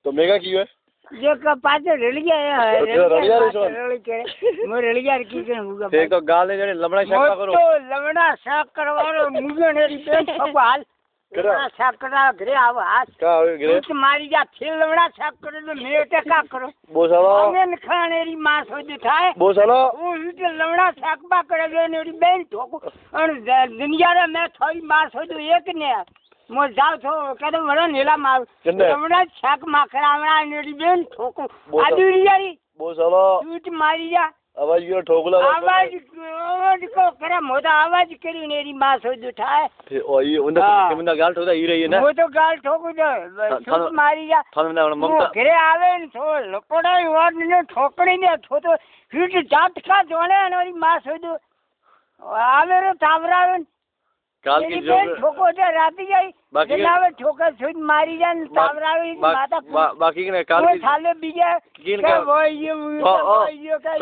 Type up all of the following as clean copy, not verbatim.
तो मेगा की है जो का पाते रलिया है रली के मो रलिया की के मुगा एक तो गाल ने जड़े लमड़ा शाक करो तो लमड़ा शाक करवारो मुगे नेरी बेन भगवान लमड़ा शाक करा घरे आव हाथ का आवे घरे मारी जा फिर लमड़ा शाक करे तो मैं ते का करो बो सालो मैं खानेरी मास हो दिखाए बो सालो वो इते लमड़ा शाक बा करे नेरी बेन ठोको और दुनिया रे मैं थोड़ी मास हो तो एक ने मो जाओ तो कदम वरा नीला मार लमड़ा शाक माखरावड़ा नेरी बेन ठोको आदुरियारी बो सालो टूट मारी जा आवाज यो ठोकला आवाज को करे मोदा आवाज करी नेरी मास हो उठाए फिर ओ ये उनका केमना गाल ठोदा ही रही है ना वो तो गाल ठोको दो टूट मारी जा थाने ना ममता घरे आवे न तो लपड़ा वाड ने ठोकड़ी ने ठो तो फिर जात का जोने नेरी मास हो दो आवे रे तावरा काल की जो ठोको दे राती जाई बाकी नावे ठोका छुट मारी जान तावरावी माता बाकी ने काल की थाले बीजे किन का वो ये का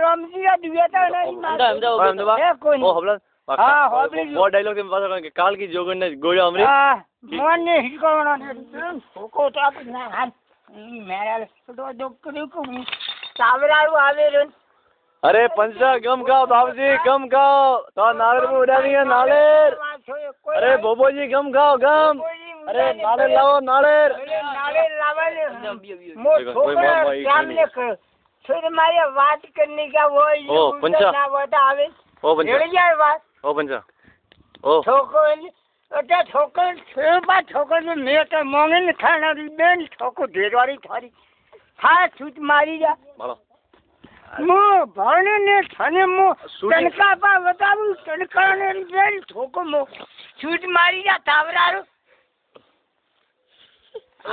रमजी का दुया तो नहीं माता है कोई ओ हबला हां हबली वो डायलॉग के पास के काल की जोगन ने गोया हमरे हां मन ने हिको ना ठोको तो आप ना हां मेरा तो डॉक्टर को तावरारू आवे रे अरे पंचा गम खाओ बाबूजी गम खाओ तो नालेर में उड़ा दिए नालेर अरे बोबो जी गम खाओ गम अरे नालेर लाओ नालेर मो छोकरा सामने कर फिर मारे बात करने का वो ओ पंचा ना बतावे ओ पंचा रेडी जाए बात ओ पंचा ओ छोको अटे छोको छेपा छोको में मैं तो मोंगन खाना री बेन छोको ढेरवारी थारी खा छूट मारी जा बोलो मो भरने ने थाने मो तनका पा बताऊ तनका ने बेन ठोको मो छूट मारी जा तावरारो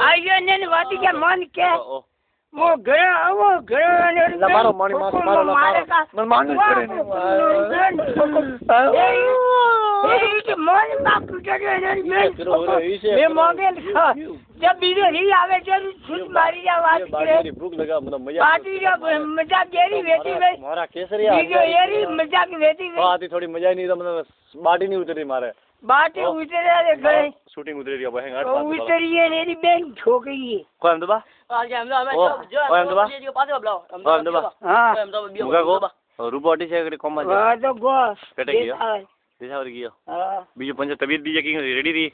आयो ने वाती के मन के मो घर आवो घर ने मारो मारी मारो मारो मानो करे ए मन बाप के ने मैं मोगे जब बीजे ही आवे जब छूट मारी जा बात करे भूख लगा मतलब मजा पार्टी जब मजा गेरी वेती में मारा केसरिया बीजो येरी मजा की वेती में आती थोड़ी मजा नहीं तो मतलब बाटी नहीं उतरी मारे बाटी उतरे रे गए शूटिंग उतरी रही है बहन आठ उतरी है मेरी बहन ठोक गई है कोई हम दबा ओए हम दबा हम दबा हां मुका को रूपोटी से कोमा हां तो गो कटे गयो दिशा और गयो हां बीजो पंच तबीयत बीजे की रेडी थी